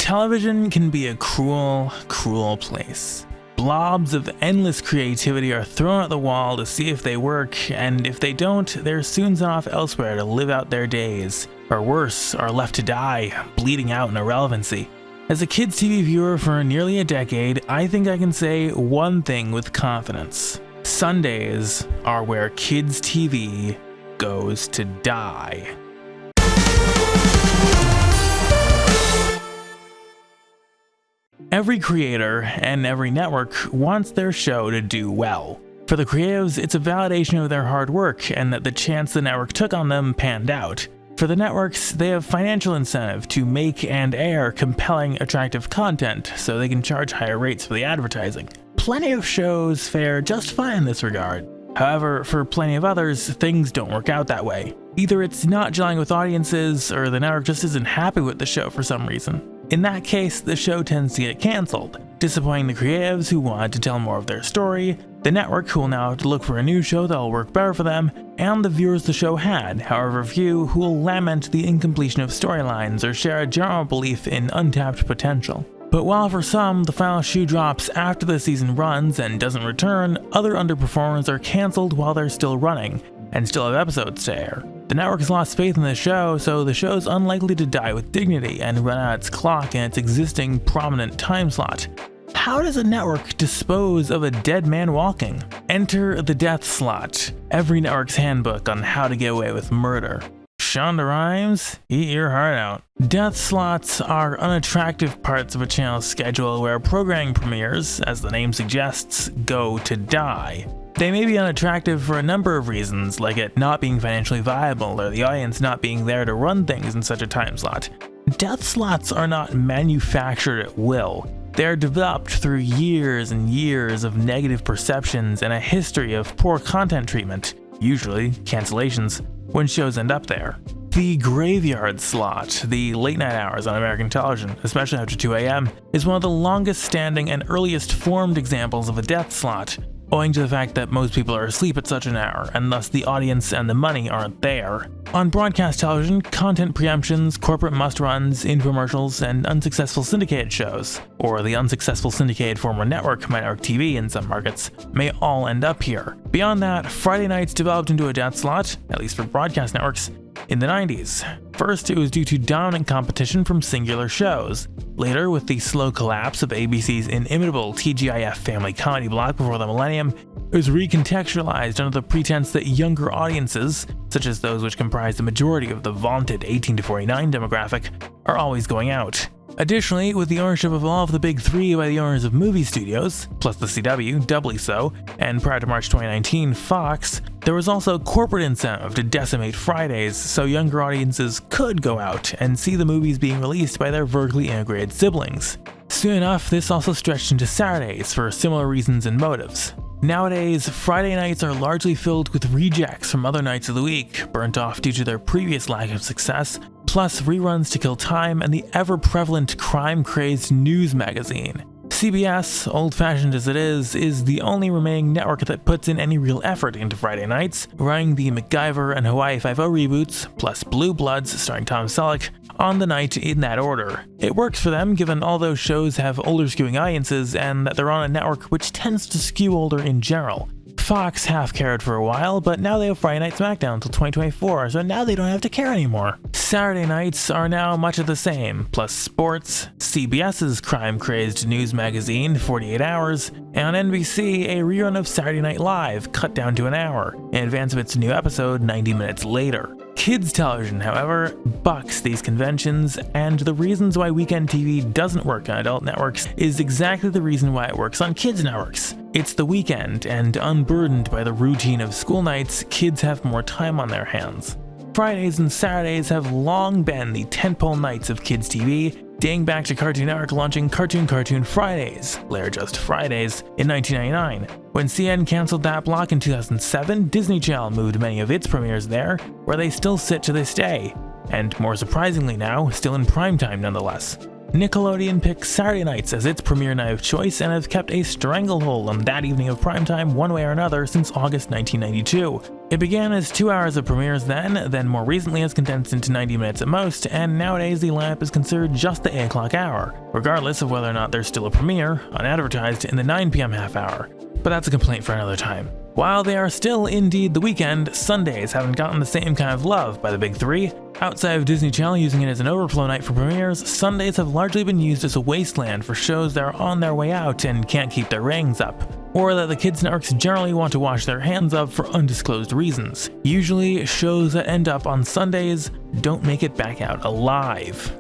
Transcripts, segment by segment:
Television can be a cruel, cruel place. Blobs of endless creativity are thrown at the wall to see if they work, and if they don't, they're soon sent off elsewhere to live out their days. Or worse, are left to die, bleeding out in irrelevancy. As a kids' TV viewer for nearly a decade, I think I can say one thing with confidence. Sundays are where kids' TV goes to die. Every creator and every network wants their show to do well. For the creatives, it's a validation of their hard work and that the chance the network took on them panned out. For the networks, they have financial incentive to make and air compelling, attractive content so they can charge higher rates for the advertising. Plenty of shows fare just fine in this regard. However, for plenty of others, things don't work out that way. Either it's not gelling with audiences, or the network just isn't happy with the show for some reason. In that case, the show tends to get cancelled, disappointing the creatives who wanted to tell more of their story, the network who will now have to look for a new show that will work better for them, and the viewers the show had, however few, who will lament the incompletion of storylines or share a general belief in untapped potential. But while for some, the final shoe drops after the season runs and doesn't return, other underperformers are cancelled while they're still running, and still have episodes to air. The network has lost faith in the show, so the show is unlikely to die with dignity and run out its clock in its existing prominent time slot. How does a network dispose of a dead man walking? Enter the death slot, every network's handbook on how to get away with murder. Shonda Rhimes, eat your heart out. Death slots are unattractive parts of a channel's schedule where programming premieres, as the name suggests, go to die. They may be unattractive for a number of reasons, like it not being financially viable or the audience not being there to run things in such a time slot. Death slots are not manufactured at will. They are developed through years and years of negative perceptions and a history of poor content treatment, usually cancellations, when shows end up there. The graveyard slot, the late night hours on American television, especially after 2 a.m., is one of the longest standing and earliest formed examples of a death slot, owing to the fact that most people are asleep at such an hour, and thus the audience and the money aren't there. On broadcast television, content preemptions, corporate must-runs, infomercials, and unsuccessful syndicated shows, or the unsuccessful syndicated former network, network TV in some markets, may all end up here. Beyond that, Friday nights developed into a death slot, at least for broadcast networks, in the 90s. First, it was due to dominant competition from singular shows. Later, with the slow collapse of ABC's inimitable TGIF family comedy block before the millennium, it was recontextualized under the pretense that younger audiences, such as those which comprise the majority of the vaunted 18 to 49 demographic, are always going out. Additionally, with the ownership of all of the big three by the owners of movie studios, plus the CW, doubly so, and prior to March 2019, Fox, there was also corporate incentive to decimate Fridays so younger audiences could go out and see the movies being released by their vertically integrated siblings. Soon enough, this also stretched into Saturdays for similar reasons and motives. Nowadays, Friday nights are largely filled with rejects from other nights of the week, burnt off due to their previous lack of success, plus reruns to kill time and the ever-prevalent crime-crazed news magazine. CBS, old-fashioned as it is the only remaining network that puts in any real effort into Friday nights, running the MacGyver and Hawaii Five-0 reboots, plus Blue Bloods starring Tom Selleck, on the night in that order. It works for them given all those shows have older skewing audiences and that they're on a network which tends to skew older in general. Fox half cared for a while, but now they have Friday Night SmackDown until 2024, so now they don't have to care anymore. Saturday nights are now much of the same, plus sports, CBS's crime-crazed news magazine, 48 Hours, and on NBC, a rerun of Saturday Night Live, cut down to an hour, in advance of its new episode 90 minutes later. Kids television, however, bucks these conventions, and the reasons why weekend TV doesn't work on adult networks is exactly the reason why it works on kids networks. It's the weekend, and unburdened by the routine of school nights, kids have more time on their hands. Fridays and Saturdays have long been the tentpole nights of kids TV, dating back to Cartoon Network launching Cartoon Fridays, later just Fridays, in 1999. When CN canceled that block in 2007, Disney Channel moved many of its premieres there, where they still sit to this day, and more surprisingly now, still in primetime nonetheless. Nickelodeon picks Saturday nights as its premiere night of choice and have kept a stranglehold on that evening of primetime one way or another since August 1992. It began as 2 hours of premieres then more recently as condensed into 90 minutes at most, and nowadays the lineup is considered just the 8 o'clock hour, regardless of whether or not there's still a premiere, unadvertised in the 9 p.m. half hour. But that's a complaint for another time. While they are still indeed the weekend, Sundays haven't gotten the same kind of love by the big three. Outside of Disney Channel using it as an overflow night for premieres, Sundays have largely been used as a wasteland for shows that are on their way out and can't keep their ratings up, or that the kids' networks generally want to wash their hands of for undisclosed reasons. Usually, shows that end up on Sundays don't make it back out alive.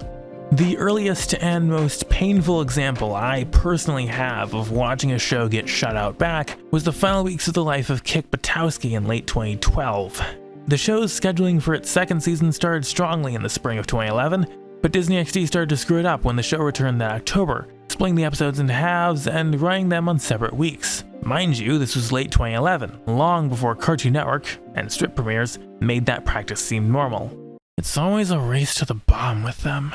The earliest and most painful example I personally have of watching a show get shut out back was the final weeks of the life of Kick Buttowski in late 2012. The show's scheduling for its second season started strongly in the spring of 2011, but Disney XD started to screw it up when the show returned that October, splitting the episodes into halves and running them on separate weeks. Mind you, this was late 2011, long before Cartoon Network and strip premieres made that practice seem normal. It's always a race to the bottom with them.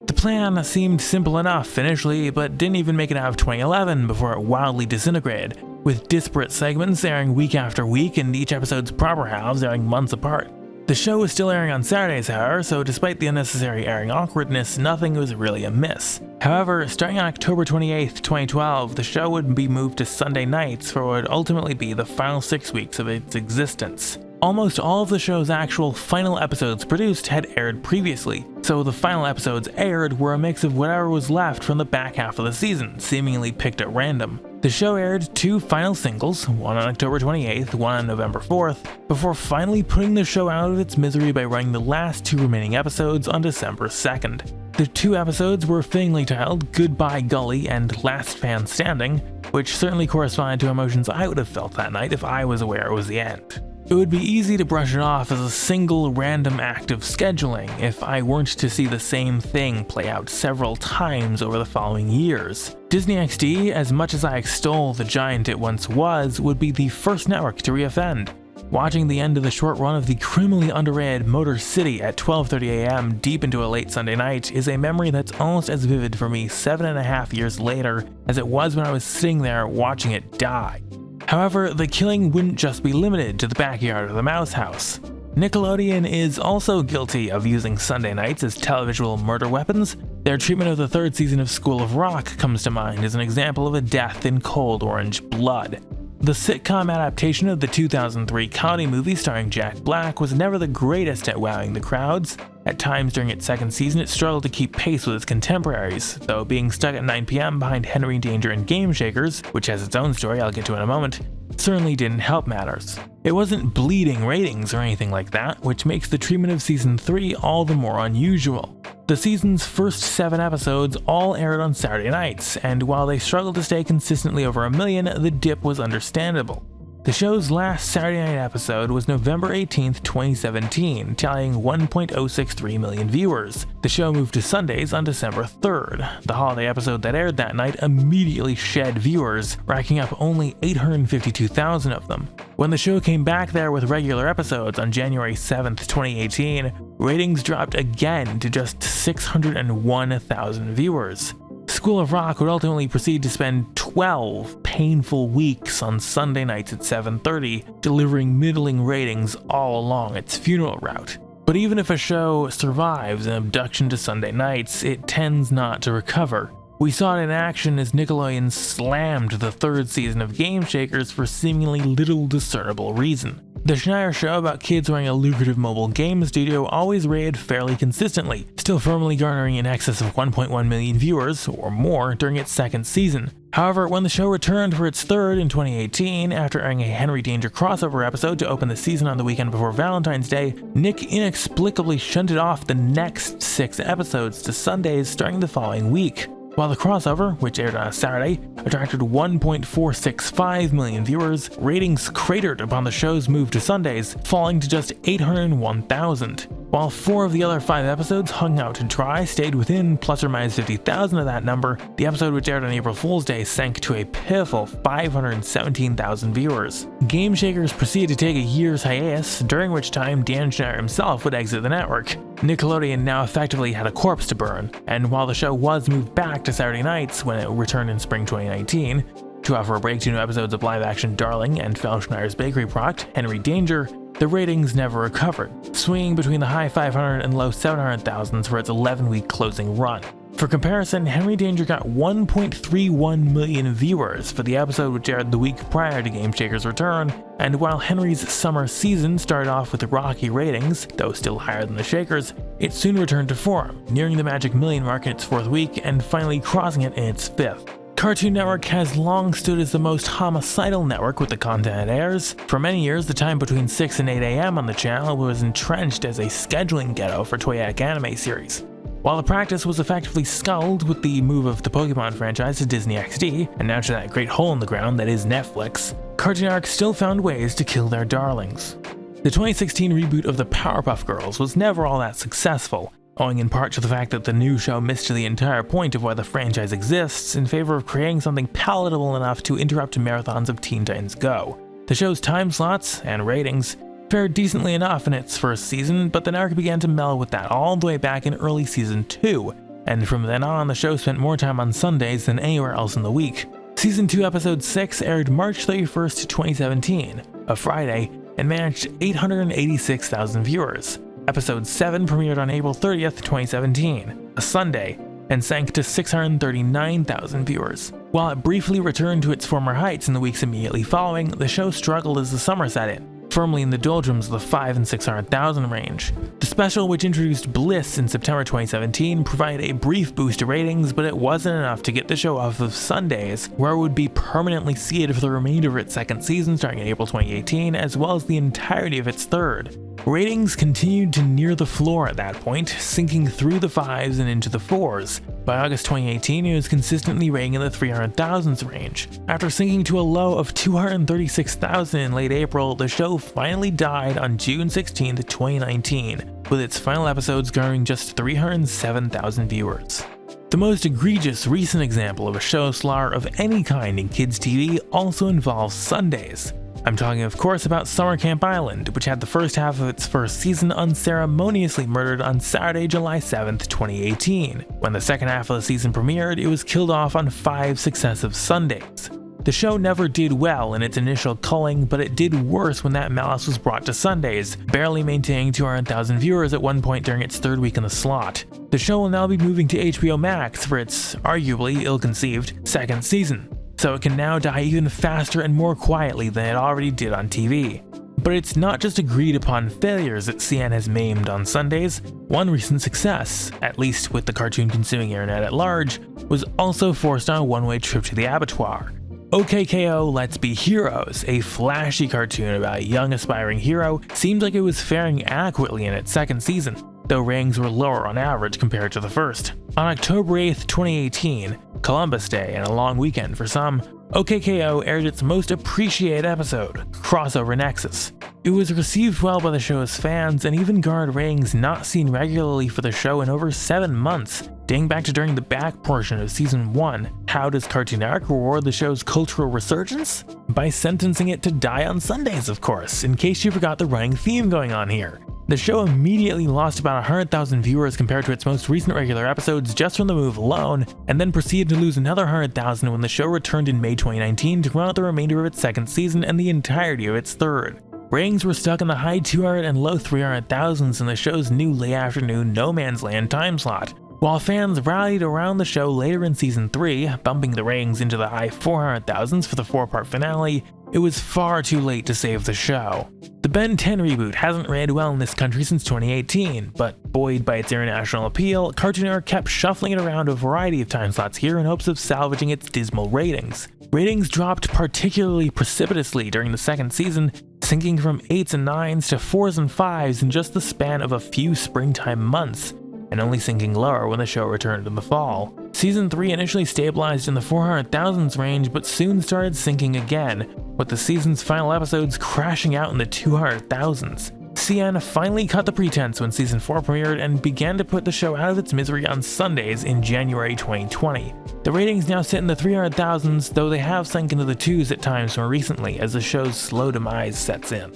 The plan seemed simple enough initially, but didn't even make it out of 2011 before it wildly disintegrated, with disparate segments airing week after week and each episode's proper halves airing months apart. The show was still airing on Saturdays, however, so despite the unnecessary airing awkwardness, nothing was really amiss. However, starting on October 28, 2012, the show would be moved to Sunday nights for what would ultimately be the final 6 weeks of its existence. Almost all of the show's actual final episodes produced had aired previously, so the final episodes aired were a mix of whatever was left from the back half of the season, seemingly picked at random. The show aired 2 final singles, one on October 28th, one on November 4th, before finally putting the show out of its misery by running the last 2 remaining episodes on December 2nd. The 2 episodes were fittingly titled Goodbye Gully and Last Fan Standing, which certainly corresponded to emotions I would have felt that night if I was aware it was the end. It would be easy to brush it off as a single random act of scheduling if I weren't to see the same thing play out several times over the following years. Disney XD, as much as I extol the giant it once was, would be the first network to reoffend. Watching the end of the short run of the criminally underrated Motor City at 12:30 a.m. deep into a late Sunday night is a memory that's almost as vivid for me 7.5 years later as it was when I was sitting there watching it die. However, the killing wouldn't just be limited to the backyard of the Mouse House. Nickelodeon is also guilty of using Sunday nights as televisual murder weapons. Their treatment of the 3rd season of School of Rock comes to mind as an example of a death in cold orange blood. The sitcom adaptation of the 2003 comedy movie starring Jack Black was never the greatest at wowing the crowds. At times during its 2nd season, it struggled to keep pace with its contemporaries, though being stuck at 9 p.m. behind Henry Danger and Game Shakers, which has its own story I'll get to in a moment, certainly didn't help matters. It wasn't bleeding ratings or anything like that, which makes the treatment of Season 3 all the more unusual. The season's first 7 episodes all aired on Saturday nights, and while they struggled to stay consistently over 1 million, the dip was understandable. The show's last Saturday night episode was November 18th, 2017, tallying 1.063 million viewers. The show moved to Sundays on December 3rd. The holiday episode that aired that night immediately shed viewers, racking up only 852,000 of them. When the show came back there with regular episodes on January 7th, 2018, ratings dropped again to just 601,000 viewers. School of Rock would ultimately proceed to spend 12 painful weeks on Sunday nights at 7:30, delivering middling ratings all along its funeral route. But even if a show survives an abduction to Sunday nights, it tends not to recover. We saw it in action as Nickelodeon slammed the 3rd season of Game Shakers for seemingly little discernible reason. The Schneider show about kids running a lucrative mobile game studio always rated fairly consistently, still firmly garnering in excess of 1.1 million viewers, or more, during its 2nd season. However, when the show returned for its 3rd in 2018, after airing a Henry Danger crossover episode to open the season on the weekend before Valentine's Day, Nick inexplicably shunted off the next 6 episodes to Sundays starting the following week. While the crossover, which aired on a Saturday, attracted 1.465 million viewers, ratings cratered upon the show's move to Sundays, falling to just 801,000. While 4 of the other 5 episodes hung out to dry stayed within plus or minus 50,000 of that number, the episode which aired on April Fool's Day sank to a pitiful 517,000 viewers. Game Shakers proceeded to take a year's hiatus, during which time Dan Schneider himself would exit the network. Nickelodeon now effectively had a corpse to burn, and while the show was moved back to Saturday nights when it returned in spring 2019, To offer a break to new episodes of live-action Darling and Felschneyer's bakery product, Henry Danger, the ratings never recovered, swinging between the high 500 and low 700,000s for its 11-week closing run. For comparison, Henry Danger got 1.31 million viewers for the episode which aired the week prior to Game Shaker's return, and while Henry's summer season started off with rocky ratings, though still higher than the Shakers, it soon returned to form, nearing the magic million mark in its 4th week and finally crossing it in its 5th. Cartoon Network has long stood as the most homicidal network with the content it airs. For many years, the time between 6 and 8 AM on the channel was entrenched as a scheduling ghetto for toyetic anime series. While the practice was effectively sculled with the move of the Pokemon franchise to Disney XD, and now to that great hole in the ground that is Netflix, Cartoon Network still found ways to kill their darlings. The 2016 reboot of the Powerpuff Girls was never all that successful, owing in part to the fact that the new show missed the entire point of why the franchise exists in favor of creating something palatable enough to interrupt marathons of Teen Titans Go. The show's time slots and ratings fared decently enough in its first season, but the network began to mellow with that all the way back in early season 2, and from then on the show spent more time on Sundays than anywhere else in the week. Season 2 episode 6 aired March 31st, 2017, a Friday, and managed 886,000 viewers. Episode 7 premiered on April 30th, 2017, a Sunday, and sank to 639,000 viewers. While it briefly returned to its former heights in the weeks immediately following, the show struggled as the summer set in, firmly in the doldrums of the 500,000 and 600,000 range. The special, which introduced Bliss in September 2017, provided a brief boost to ratings, but it wasn't enough to get the show off of Sundays, where it would be permanently seated for the remainder of its 2nd season starting in April 2018, as well as the entirety of its 3rd. Ratings continued to near the floor at that point, sinking through the 5s and into the 4s. By August 2018, it was consistently rating in the 300,000s range. After sinking to a low of 236,000 in late April, the show finally died on June 16, 2019, with its final episodes garnering just 307,000 viewers. The most egregious recent example of a show slaughter of any kind in kids' TV also involves Sundays. I'm talking of course about Summer Camp Island, which had the first half of its 1st season unceremoniously murdered on Saturday, July 7th, 2018. When the 2nd half of the season premiered, it was killed off on 5 successive Sundays. The show never did well in its initial culling, but it did worse when that malice was brought to Sundays, barely maintaining 200,000 viewers at one point during its 3rd week in the slot. The show will now be moving to HBO Max for its, arguably ill-conceived, 2nd season, so it can now die even faster and more quietly than it already did on TV. But it's not just agreed upon failures that CN has maimed on Sundays. One recent success, at least with the cartoon-consuming internet at large, was also forced on a one-way trip to the abattoir. OKKO Let's Be Heroes, a flashy cartoon about a young aspiring hero, seemed like it was faring adequately in its 2nd season, though ratings were lower on average compared to the 1st. On October 8th, 2018, Columbus Day and a long weekend for some, OKKO aired its most appreciated episode, Crossover Nexus. It was received well by the show's fans and even garnered ratings not seen regularly for the show in over 7 months, dating back to during the back portion of Season 1. How does Cartoon Network reward the show's cultural resurgence? By sentencing it to die on Sundays, of course, in case you forgot the running theme going on here. The show immediately lost about 100,000 viewers compared to its most recent regular episodes just from the move alone, and then proceeded to lose another 100,000 when the show returned in May 2019 to run out the remainder of its 2nd season and the entirety of its 3rd. Ratings were stuck in the high 200 and low 300,000s in the show's new late afternoon No Man's Land time slot, while fans rallied around the show later in Season 3, bumping the ratings into the high 400,000s for the 4-part finale. It was far too late to save the show. The Ben 10 reboot hasn't ran well in this country since 2018, but buoyed by its international appeal, Cartoon Network kept shuffling it around a variety of time slots here in hopes of salvaging its dismal ratings. Ratings dropped particularly precipitously during the 2nd season, sinking from 8s and 9s to 4s and 5s in just the span of a few springtime months, and only sinking lower when the show returned in the fall. Season 3 initially stabilized in the 400,000s range, but soon started sinking again, with the season's final episodes crashing out in the 200,000s. CN finally cut the pretense when Season 4 premiered and began to put the show out of its misery on Sundays in January 2020. The ratings now sit in the 300,000s, though they have sunk into the 2s at times more recently as the show's slow demise sets in.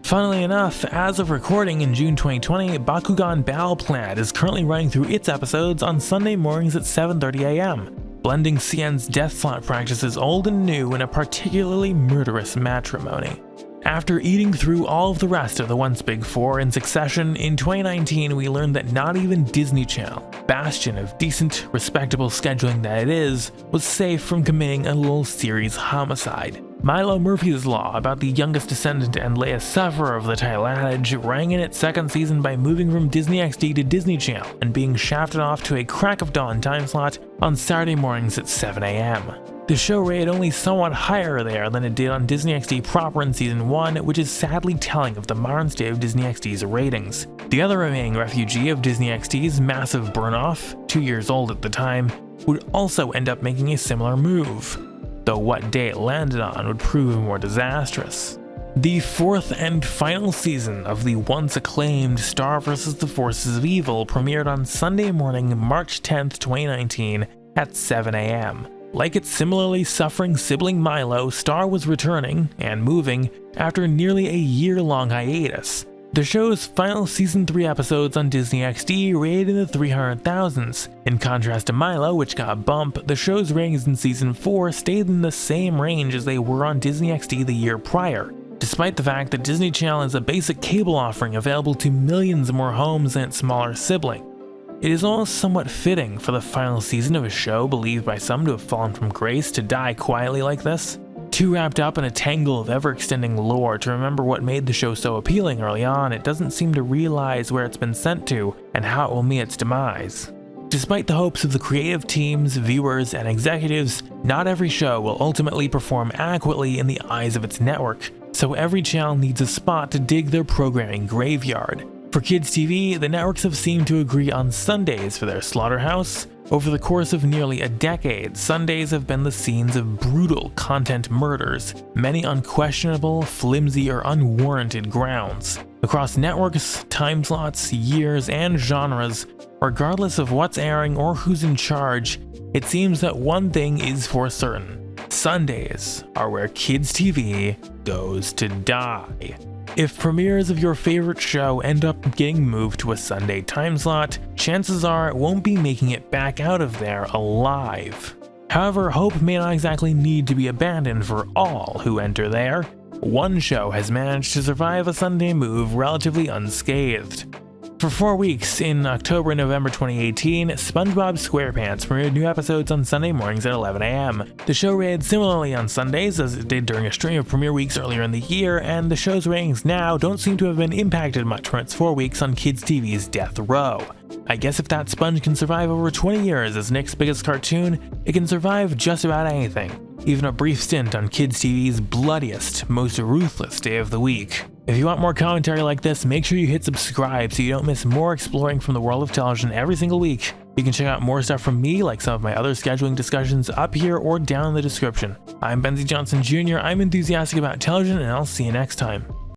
Funnily enough, as of recording in June 2020, Bakugan Battle Planet is currently running through its episodes on Sunday mornings at 7:30 AM. blending CN's death slot practices old and new in a particularly murderous matrimony. After eating through all of the rest of the once Big Four in succession, in 2019 we learned that not even Disney Channel, bastion of decent, respectable scheduling that it is, was safe from committing a little series homicide. Milo Murphy's Law, about the youngest descendant and latest sufferer of the title adage, rang in its second season by moving from Disney XD to Disney Channel and being shafted off to a crack of dawn time slot on Saturday mornings at 7 a.m. The show rated only somewhat higher there than it did on Disney XD proper in Season 1, which is sadly telling of the modern state of Disney XD's ratings. The other remaining refugee of Disney XD's massive burn-off, 2 years old at the time, would also end up making a similar move, though what day it landed on would prove more disastrous. The fourth and final season of the once acclaimed Star vs. the Forces of Evil premiered on Sunday morning, March 10th, 2019 at 7 a.m. Like its similarly suffering sibling Milo, Star was returning, and moving, after nearly a year-long hiatus. The show's final Season 3 episodes on Disney XD rated in the 300,000s. In contrast to Milo, which got a bump, the show's ratings in Season 4 stayed in the same range as they were on Disney XD the year prior, despite the fact that Disney Channel is a basic cable offering available to millions more homes than its smaller sibling. It is almost somewhat fitting for the final season of a show believed by some to have fallen from grace to die quietly like this. Too wrapped up in a tangle of ever-extending lore to remember what made the show so appealing early on, it doesn't seem to realize where it's been sent to and how it will meet its demise. Despite the hopes of the creative teams, viewers, and executives, not every show will ultimately perform adequately in the eyes of its network, so every channel needs a spot to dig their programming graveyard. For kids TV, the networks have seemed to agree on Sundays for their slaughterhouse. Over the course of nearly a decade, Sundays have been the scenes of brutal content murders, many unquestionable, flimsy, or unwarranted grounds. Across networks, time slots, years, and genres, regardless of what's airing or who's in charge, it seems that one thing is for certain: Sundays are where kids TV goes to die. If premieres of your favorite show end up getting moved to a Sunday time slot, chances are it won't be making it back out of there alive. However, hope may not exactly need to be abandoned for all who enter there. One show has managed to survive a Sunday move relatively unscathed. For 4 weeks, in October and November 2018, SpongeBob SquarePants premiered new episodes on Sunday mornings at 11 a.m. The show rated similarly on Sundays as it did during a string of premiere weeks earlier in the year, and the show's ratings now don't seem to have been impacted much from its 4 weeks on Kids TV's Death Row. I guess if that sponge can survive over 20 years as Nick's biggest cartoon, it can survive just about anything, even a brief stint on Kids TV's bloodiest, most ruthless day of the week. If you want more commentary like this, make sure you hit subscribe so you don't miss more exploring from the world of television every single week. You can check out more stuff from me, like some of my other scheduling discussions, up here or down in the description. I'm Benzie Johnson Jr., I'm enthusiastic about television, and I'll see you next time.